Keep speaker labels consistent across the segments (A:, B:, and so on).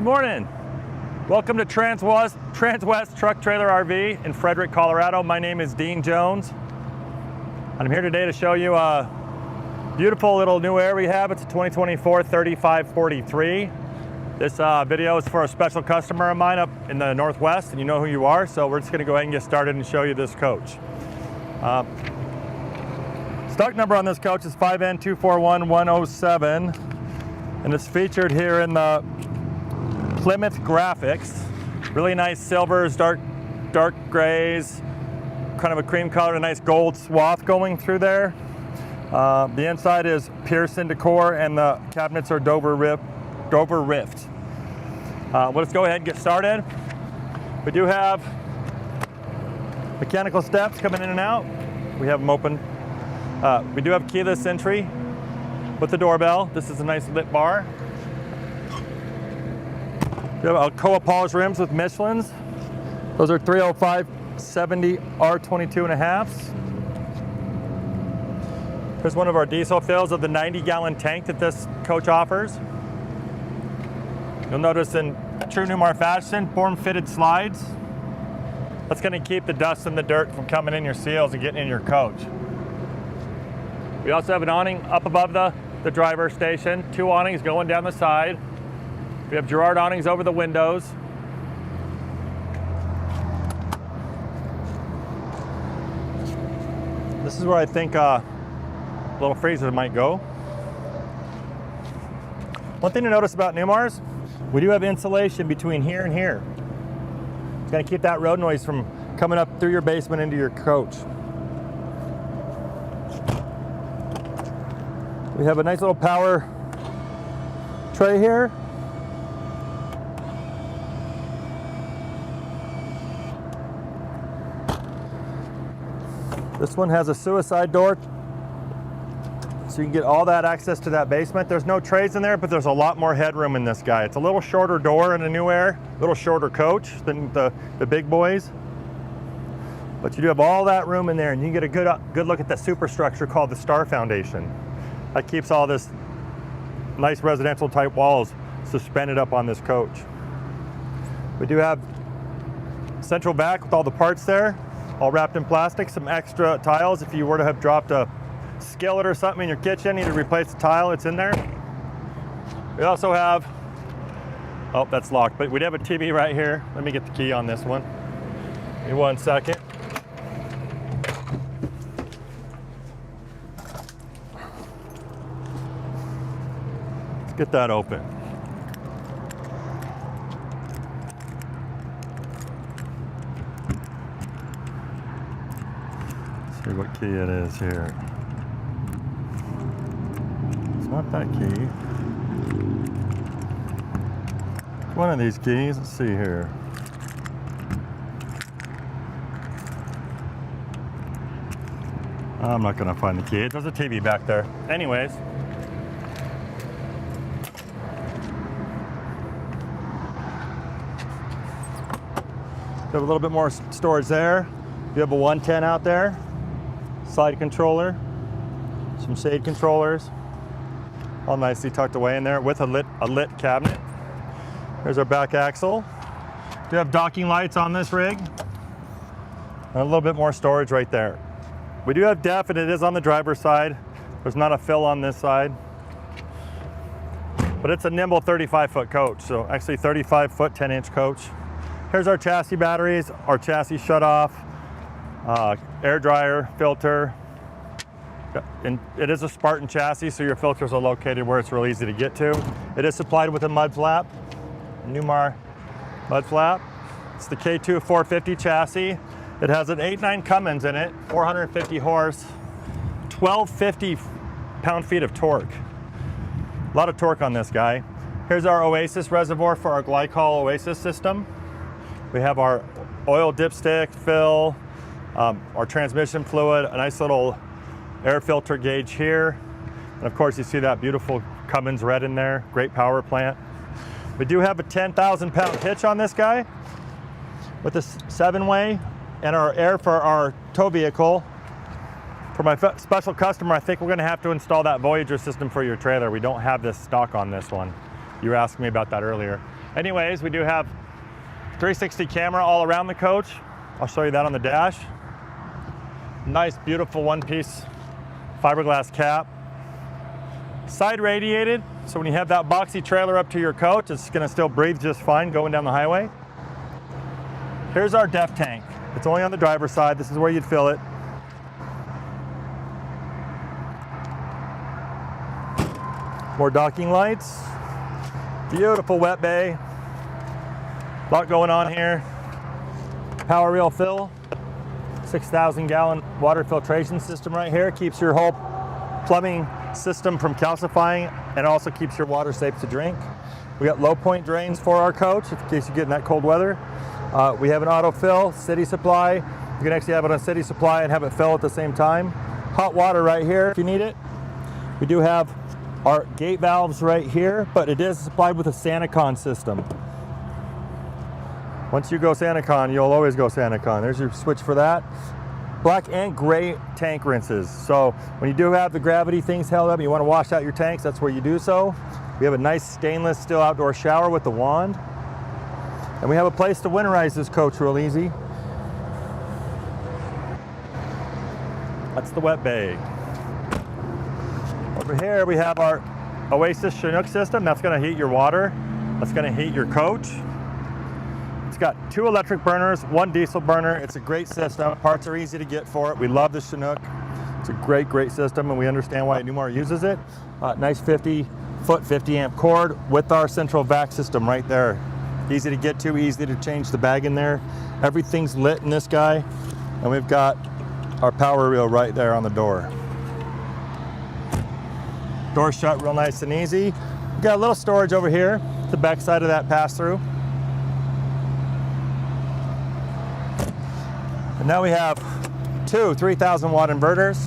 A: Morning. Welcome to Transwest Truck Trailer RV in Frederick, Colorado. My name is Dean Jones. I'm here today to show you a beautiful little new Aire we have. It's a 2024 3543. This video is for a special customer of mine up in the Northwest, and you know who you are, so we're just going to go ahead and get started and show you this coach. Stock number on this coach is 5N241107, and it's featured here in the Plymouth graphics. Really nice silvers, dark grays, kind of a cream color, a nice gold swath going through there. The inside is Pierson Decor, and the cabinets are Dover Rift. Let's go ahead and get started. We do have mechanical steps coming in and out. We have them open. We do have keyless entry with the doorbell. This is a nice lit bar. We have Alcoa polished rims with Michelin's. Those are 305/70 R22.5s. Here's one of our diesel fills of the 90-gallon tank that this coach offers. You'll notice in true Newmar fashion, form-fitted slides. That's going to keep the dust and the dirt from coming in your seals and getting in your coach. We also have an awning up above the driver's station, two awnings going down the side. We have Girard awnings over the windows. This is where I think little freezer might go. One thing to notice about Newmars, we do have insulation between here and here. It's going to keep that road noise from coming up through your basement into your coach. We have a nice little power tray here. This one has a suicide door, so you can get all that access to that basement. There's no trays in there, but there's a lot more headroom in this guy. It's a little shorter door in a New Aire, a little shorter coach than the big boys. But you do have all that room in there, and you can get a good look at the superstructure called the Star Foundation. That keeps all this nice residential type walls suspended up on this coach. We do have central back with all the parts there, all wrapped in plastic, some extra tiles if you were to have dropped a skillet or something in your kitchen, need to replace the tile, it's in there. We also have, oh, that's locked, but we do have a TV right here. Let me get the key on this one. Give me 1 second. Let's get that open. See what key it is here. It's not that key. One of these keys, let's see here. I'm not gonna find the key. There's a TV back there. Anyways. We have a little bit more storage there. You have a 110 out there. Slide controller, some shade controllers, all nicely tucked away in there with a lit cabinet. There's our back axle. We have docking lights on this rig, and a little bit more storage right there. We do have def, and it is on the driver's side. There's not a fill on this side, but it's a nimble 35-foot coach, so actually 35-foot 10-inch coach. Here's our chassis batteries, our chassis shut off. Air dryer, filter, and it is a Spartan chassis, so your filters are located where it's real easy to get to. It is supplied with a mud flap, Newmar mud flap. It's the K2 450 chassis. It has an 8.9 Cummins in it, 450 horse, 1250 pound-feet of torque. A lot of torque on this guy. Here's our Oasis reservoir for our glycol Oasis system. We have our oil dipstick fill, our transmission fluid, a nice little air filter gauge here. And of course you see that beautiful Cummins red in there, great power plant. We do have a 10,000 pound hitch on this guy with a 7-way, and our air for our tow vehicle. For my special customer, I think we're gonna have to install that Voyager system for your trailer. We don't have this stock on this one. You were asking me about that earlier. Anyways, we do have 360 camera all around the coach. I'll show you that on the dash. Nice, beautiful one-piece fiberglass cap. Side radiated, so when you have that boxy trailer up to your coach, it's gonna still breathe just fine going down the highway. Here's our def tank. It's only on the driver's side. This is where you'd fill it. More docking lights. Beautiful wet bay. A lot going on here. Power reel fill. 6,000 gallon water filtration system right here. Keeps your whole plumbing system from calcifying and also keeps your water safe to drink. We got low point drains for our coach in case you get in that cold weather. We have an auto fill, city supply. You can actually have it on city supply and have it fill at the same time. Hot water right here if you need it. We do have our gate valves right here, but it is supplied with a SaniCon system. Once you go SaniCon, you'll always go SaniCon. There's your switch for that. Black and gray tank rinses. So when you do have the gravity things held up, you want to wash out your tanks, that's where you do so. We have a nice stainless steel outdoor shower with the wand. And we have a place to winterize this coach real easy. That's the wet bay. Over here we have our Oasis Chinook system. That's going to heat your water. That's going to heat your coach. It's got 2 electric burners, 1 diesel burner. It's a great system. Parts are easy to get for it. We love the Chinook. It's a great, great system, and we understand why Newmar uses it. Nice 50-foot, 50-amp cord with our central vac system right there. Easy to get to, easy to change the bag in there. Everything's lit in this guy, and we've got our power reel right there on the door. Door shut real nice and easy. We've got a little storage over here, the back side of that pass-through. And now we have 2 3,000 watt inverters.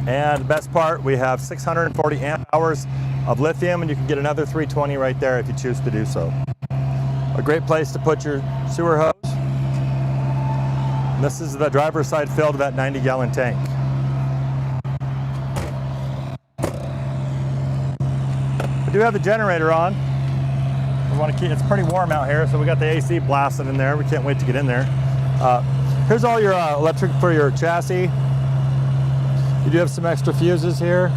A: And the best part, we have 640 amp hours of lithium, and you can get another 320 right there if you choose to do so. A great place to put your sewer hose. And this is the driver's side fill to that 90-gallon tank. We do have the generator on. We want to keep, it's pretty warm out here, so we got the AC blasting in there. We can't wait to get in there. Here's all your electric for your chassis. You do have some extra fuses here.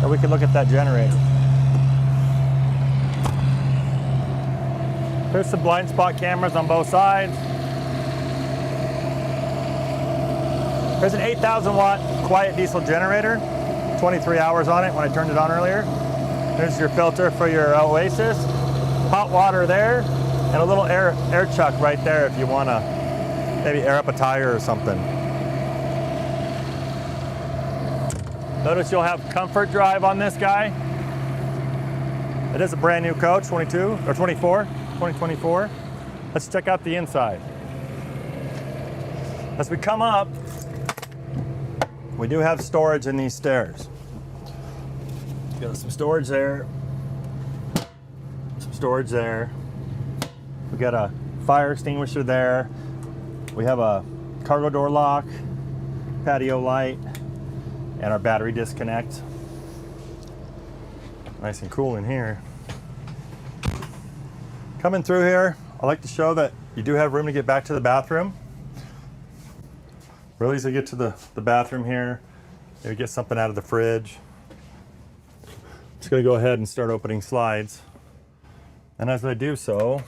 A: And we can look at that generator. There's some blind spot cameras on both sides. There's an 8,000 watt quiet diesel generator. 23 hours on it when I turned it on earlier. There's your filter for your Oasis. Hot water there. And a little air chuck right there if you want to maybe air up a tire or something. Notice you'll have comfort drive on this guy. It is a brand new coach, 2024. Let's check out the inside. As we come up, we do have storage in these stairs. Got some storage there, some storage there. We got a fire extinguisher there. We have a cargo door lock, patio light, and our battery disconnect. Nice and cool in here. Coming through here, I like to show that you do have room to get back to the bathroom. Really easy to get to the bathroom here. Maybe get something out of the fridge. Just gonna go ahead and start opening slides. And as I do so,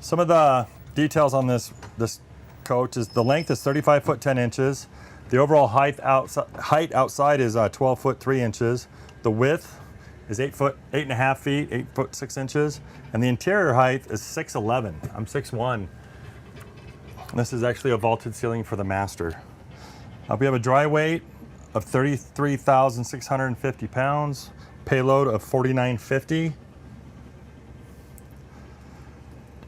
A: some of the details on this coach is the length is 35 foot 10 inches. The overall height outside is 12 foot 3 inches. The width is 8.5 feet, 8 foot 6 inches. And the interior height is 6'11". I'm 6'1". And this is actually a vaulted ceiling for the master. We have a dry weight of 33,650 pounds, payload of 4,950.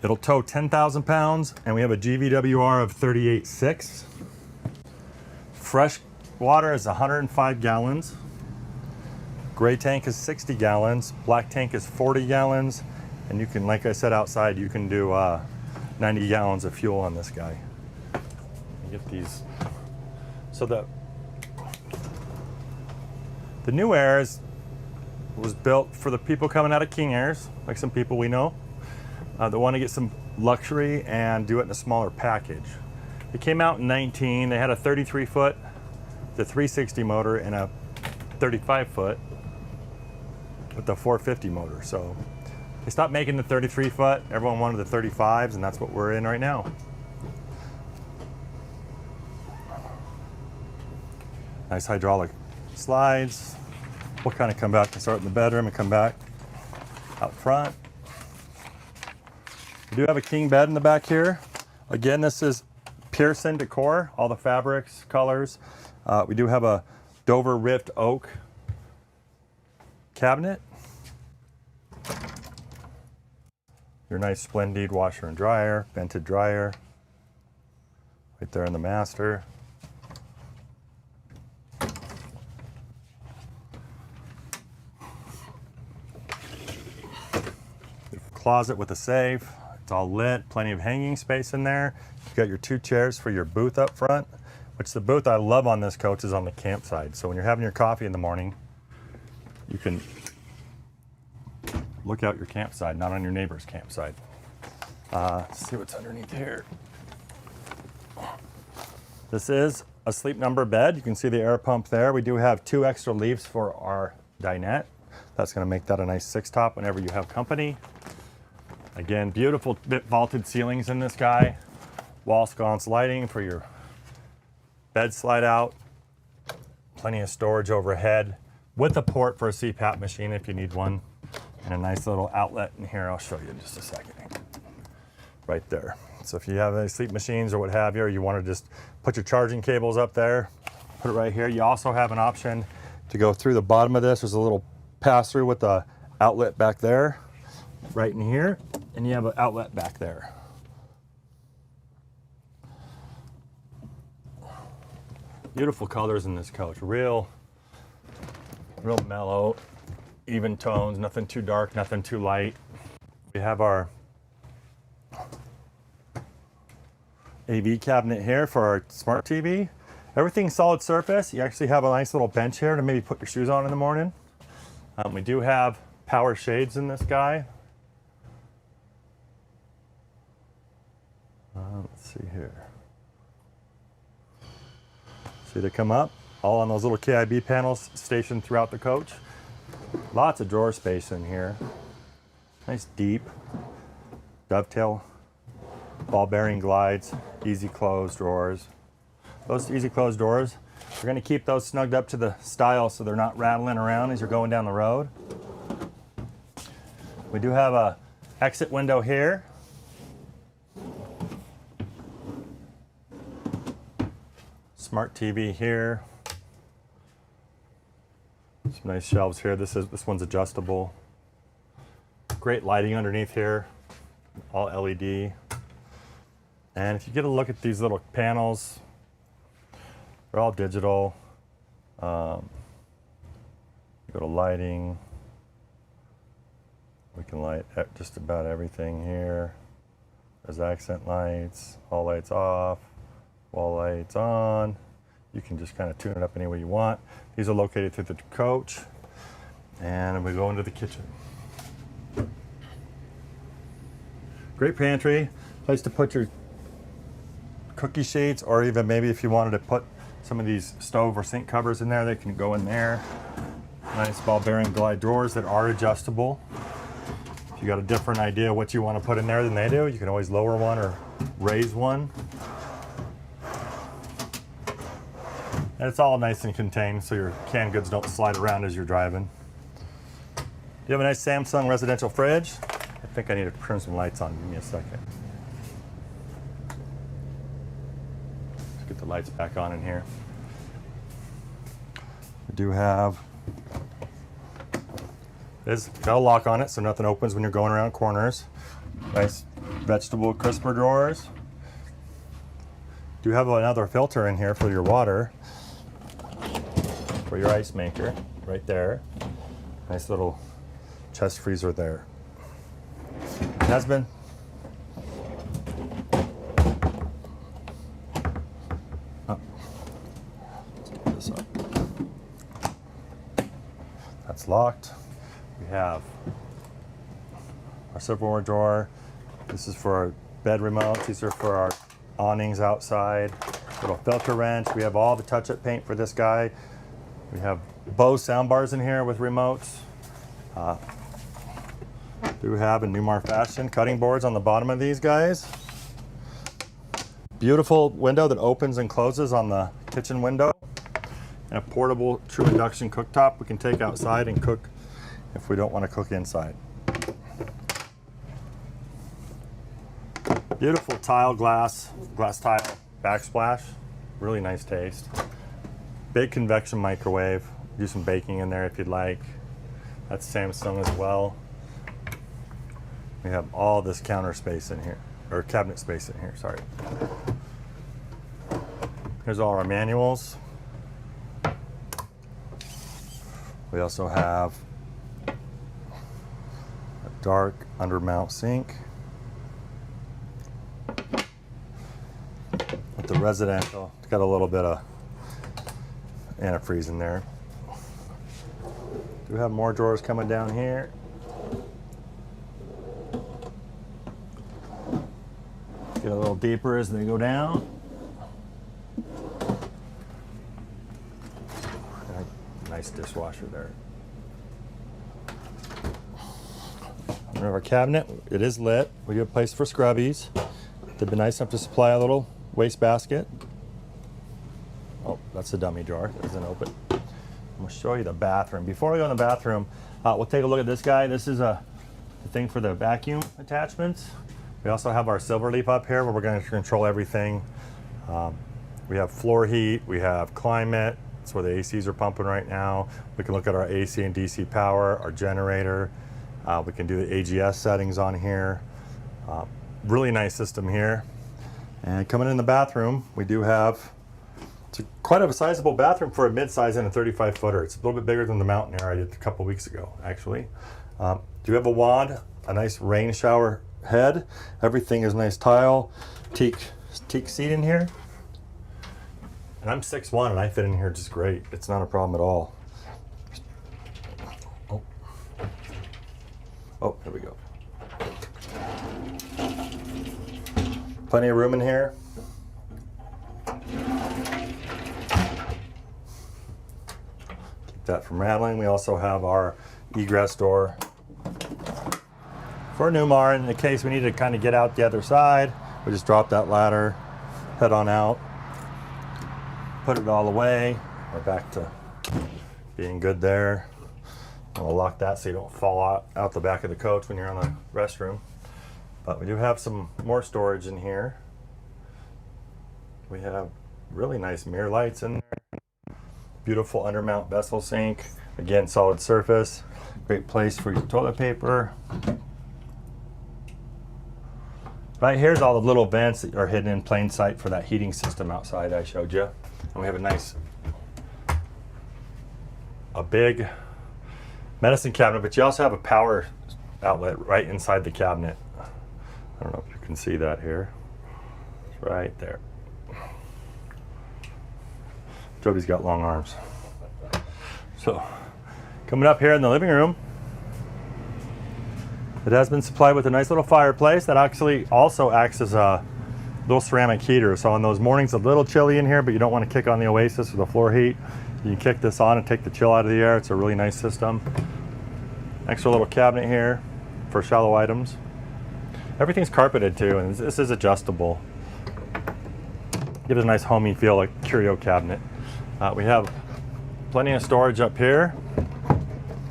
A: It'll tow 10,000 pounds, and we have a GVWR of 38.6. Fresh water is 105 gallons. Gray tank is 60 gallons. Black tank is 40 gallons. And you can, like I said, outside, you can do 90 gallons of fuel on this guy. Get these. So the New Aire is was built for the people coming out of King Airs, like some people we know, that want to get some luxury and do it in a smaller package. It came out in 19. They had a 33 foot, the 360 motor, and a 35 foot with the 450 motor. So they stopped making the 33 foot. Everyone wanted the 35s, and that's what we're in right now. Nice hydraulic slides. We'll kind of come back and start in the bedroom and come back out front. We do have a king bed in the back here. Again, this is Pierson Decor, all the fabrics, colors. We do have a Dover Rift Oak cabinet. Your nice Splendid washer and dryer, vented dryer. Right there in the master. Closet with a safe. It's all lit, plenty of hanging space in there. You've got your 2 chairs for your booth up front, which the booth I love on this coach is on the campsite. So when you're having your coffee in the morning, you can look out your campsite, not on your neighbor's campsite. Let's see what's underneath here. This is a sleep number bed. You can see the air pump there. We do have 2 extra leaves for our dinette. That's gonna make that a nice 6-top whenever you have company. Again, beautiful vaulted ceilings in this guy. Wall sconce lighting for your bed slide out. Plenty of storage overhead with a port for a CPAP machine if you need one. And a nice little outlet in here. I'll show you in just a second. Right there. So if you have any sleep machines or what have you, or you want to just put your charging cables up there, put it right here. You also have an option to go through the bottom of this. There's a little pass through with the outlet back there, right in here. And you have an outlet back there. Beautiful colors in this coach. Real mellow, even tones, nothing too dark, nothing too light. We have our AV cabinet here for our smart TV. Everything's solid surface. You actually have a nice little bench here to maybe put your shoes on in the morning. We do have power shades in this guy. Let's see here. See, they come up all on those little KIB panels stationed throughout the coach. Lots of drawer space in here. Nice deep dovetail ball bearing glides, easy close drawers. Those easy close doors, we're going to keep those snugged up to the style so they're not rattling around as you're going down the road. We do have a exit window here. Smart TV here. Some nice shelves here. This one's adjustable. Great lighting underneath here, all LED. And if you get a look at these little panels, they're all digital. You go to lighting. We can light just about everything here. There's accent lights, all lights off, wall lights on. You can just kind of tune it up any way you want. These are located through the coach. And we go into the kitchen. Great pantry, place to put your cookie sheets, or even maybe if you wanted to put some of these stove or sink covers in there, they can go in there. Nice ball bearing glide drawers that are adjustable. If you got a different idea what you want to put in there than they do, you can always lower one or raise one. And it's all nice and contained so your canned goods don't slide around as you're driving. You have a nice Samsung residential fridge. I think I need to turn some lights on. Give me a second. Let's get the lights back on in here. We do have, it's got a lock on it so nothing opens when you're going around corners. Nice vegetable crisper drawers. Do have another filter in here for your water, for your ice maker, right there. Nice little chest freezer there. It has been let's put this up. That's locked. have our silverware drawer. This is for our bed remotes. These are for our awnings outside. Little filter wrench. We have all the touch-up paint for this guy. We have Bose sound bars in here with remotes. Do have a Newmar fashion cutting boards on the bottom of these guys. Beautiful window that opens and closes on the kitchen window. And a portable true induction cooktop we can take outside and cook if we don't want to cook inside. Beautiful tile glass tile backsplash. Really nice taste. Big convection microwave. Do some baking in there if you'd like. That's Samsung as well. We have all this counter space in here, or cabinet space in here, sorry. Here's all our manuals. We also have a dark undermount sink with the residential. It's got a little bit of antifreeze in there. Do have more drawers coming down here. Get a little deeper as they go down. Nice dishwasher there. Under our cabinet, it is lit. We do have a place for scrubbies. They've been nice enough to supply a little waste basket. Oh, that's the dummy drawer. It doesn't open. I'm going to show you the bathroom. Before we go in the bathroom, we'll take a look at this guy. This is the thing for the vacuum attachments. We also have our silver leaf up here where we're going to control everything. We have floor heat. We have climate. That's where the ACs are pumping right now. We can look at our AC and DC power, our generator. We can do the AGS settings on here. Really nice system here. And coming in the bathroom, we do have quite a sizable bathroom for a mid-size and a 35-footer. It's a little bit bigger than the Mountain Aire I did a couple weeks ago, actually. Do have a wand, a nice rain shower head. Everything is nice tile, teak seat in here. And I'm 6'1" and I fit in here just great. It's not a problem at all. Oh, there we go. Plenty of room in here. Keep that from rattling. We also have our egress door for Newmar. In the case we need to kind of get out the other side, we just drop that ladder, head on out, put it all away. We're back to being good there. And we'll lock that so you don't fall out the back of the coach when you're on the restroom. But we do have some more storage in here. We have really nice mirror lights in there. Beautiful undermount vessel sink. Again, solid surface. Great place for your toilet paper. Right here's all the little vents that are hidden in plain sight for that heating system outside I showed you. And we have a big medicine cabinet, but you also have a power outlet right inside the cabinet. I don't know if you can see that here. It's right there. Joby's got long arms. So, coming up here in the living room, it has been supplied with a nice little fireplace that actually also acts as a little ceramic heater. So on those mornings, a little chilly in here, but you don't want to kick on the Oasis or the floor heat, you can kick this on and take the chill out of the air. It's a really nice system. Extra little cabinet here for shallow items. Everything's carpeted too, and this is adjustable. Gives it a nice homey feel, like curio cabinet. We have plenty of storage up here.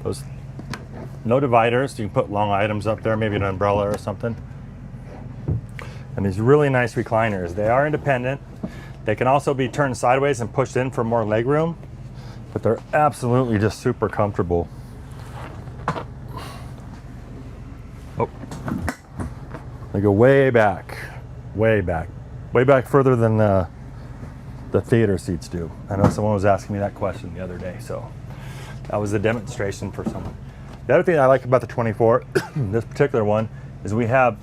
A: Those no dividers, so you can put long items up there, maybe an umbrella or something. And these really nice recliners. They are independent. They can also be turned sideways and pushed in for more leg room, but they're absolutely just super comfortable. Oh, they go way back further than the theater seats do. I know someone was asking me that question the other day, so that was a demonstration for someone. The other thing I like about the 24, this particular one, is we have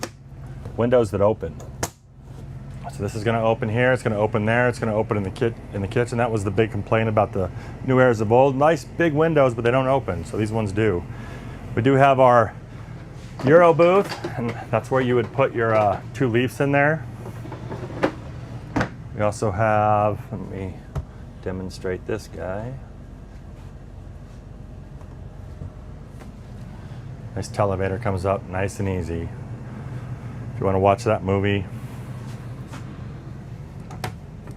A: windows that open. So this is going to open here, it's going to open there, it's going to open in the kitchen. That was the big complaint about the New Aires of old. Nice big windows, but they don't open, so these ones do. We do have our Euro booth, and that's where you would put your 2 leafs in there. We also have, let me demonstrate this guy. Nice televator, comes up nice and easy. If you want to watch that movie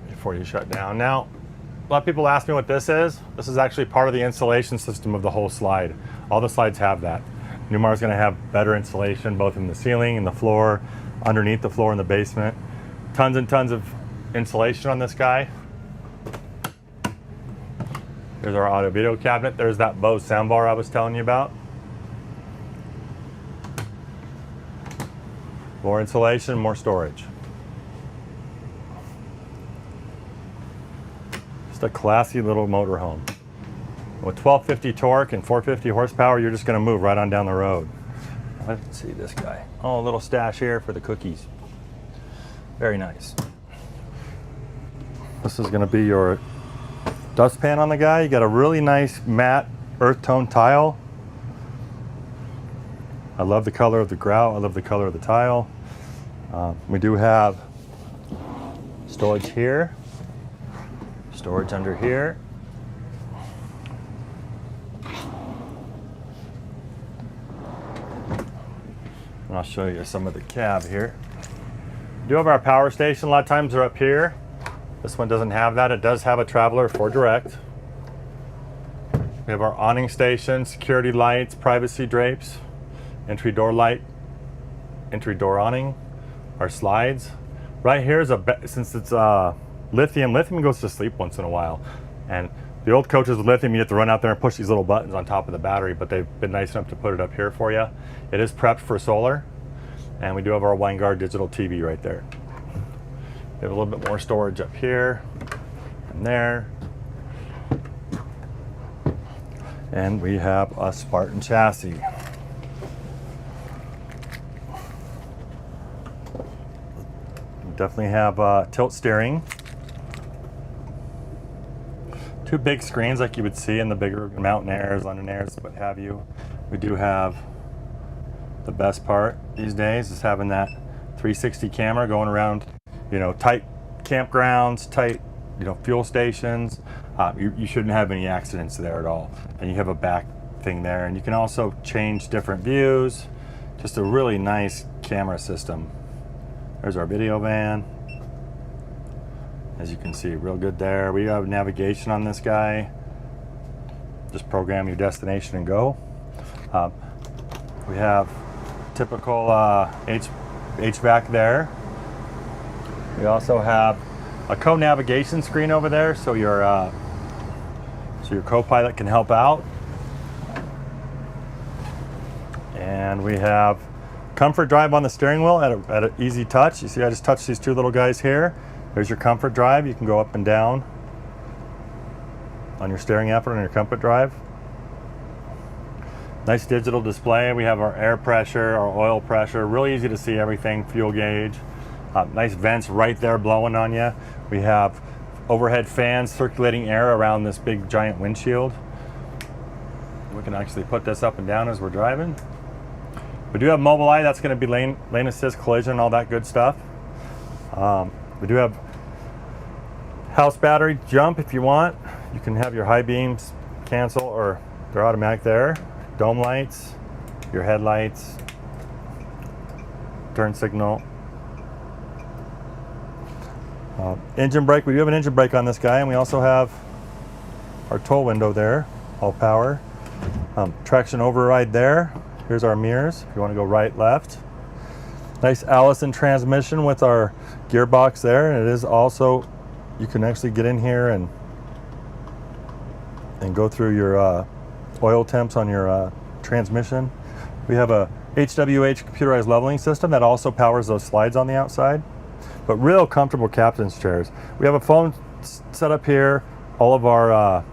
A: before you shut down. Now, a lot of people ask me what this is. This is actually part of the insulation system of the whole slide. All the slides have that. Newmar is going to have better insulation both in the ceiling and the floor, underneath the floor in the basement. Tons and tons of insulation on this guy. There's our audio video cabinet. There's that Bose soundbar I was telling you about. More insulation, more storage. Just a classy little motorhome. With 1250 torque and 450 horsepower, you're just going to move right on down the road. Let's see this guy. Oh, a little stash here for the cookies. Very nice. This is going to be your dustpan on the guy. You got a really nice matte earth tone tile. I love the color of the grout. I love the color of the tile. We do have storage here, storage under here. And I'll show you some of the cab here. We do have our power station. A lot of times they're up here. This one doesn't have that. It does have a traveler for direct. We have our awning station, security lights, privacy drapes, entry door light, entry door awning, our slides. Right here is since it's lithium goes to sleep once in a while. And the old coaches with lithium, you have to run out there and push these little buttons on top of the battery, but they've been nice enough to put it up here for you. It is prepped for solar, and we do have our Winegard digital TV right there. We have a little bit more storage up here and there. And we have a Spartan chassis. Definitely have tilt steering. 2 big screens like you would see in the bigger Mountain Airs, London Airs, what have you. We do have the best part these days is having that 360 camera going around, you know, tight campgrounds, tight, you know, fuel stations. You shouldn't have any accidents there at all. And you have a back thing there, and you can also change different views. Just a really nice camera system. There's our video van. As you can see, real good there. We have navigation on this guy. Just program your destination and go. We have typical HVAC there. We also have a co-navigation screen over there, so your co-pilot can help out. And we have comfort drive on the steering wheel at an easy touch. You see I just touched these 2 little guys here. There's your comfort drive. You can go up and down on your steering effort on your comfort drive. Nice digital display. We have our air pressure, our oil pressure. Really easy to see everything. Fuel gauge. Nice vents right there blowing on you. We have overhead fans circulating air around this big giant windshield. We can actually put this up and down as we're driving. We do have Mobileye. That's going to be lane assist, collision, all that good stuff. We do have house battery jump if you want. You can have your high beams cancel, or they're automatic there. Dome lights, your headlights, turn signal. Engine brake. We do have an engine brake on this guy, and we also have our tow window there, all power. Traction override there. Here's our mirrors if you want to go right, left. Nice Allison transmission with our gearbox there, and it is also, you can actually get in here and go through your oil temps on your transmission. We have a HWH computerized leveling system that also powers those slides on the outside. But real comfortable captain's chairs. We have a phone set up here, all of our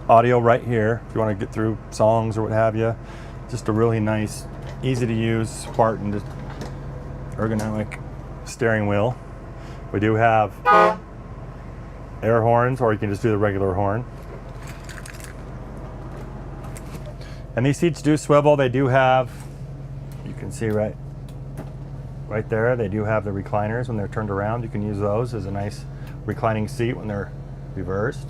A: audio right here if you want to get through songs or what have you. Just a really nice, easy to use, Spartan, ergonomic steering wheel. We do have air horns, or you can just do the regular horn. And these seats do swivel. They do have, you can see right there, they do have the recliners when they're turned around. You can use those as a nice reclining seat when they're reversed.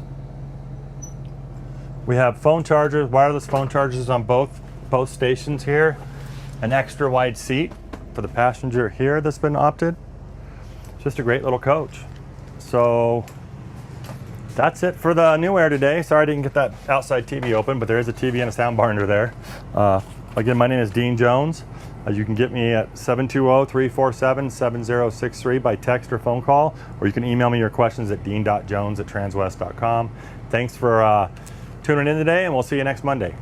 A: We have phone chargers, wireless phone chargers on both stations here. An extra wide seat for the passenger here that's been opted. Just a great little coach. So that's it for the New Aire today. Sorry I didn't get that outside TV open, but there is a TV and a sound bar under there. Again, my name is Dean Jones. You can get me at 720-347-7063 by text or phone call, or you can email me your questions at dean.jones@transwest.com. Thanks for tuning in today, and we'll see you next Monday.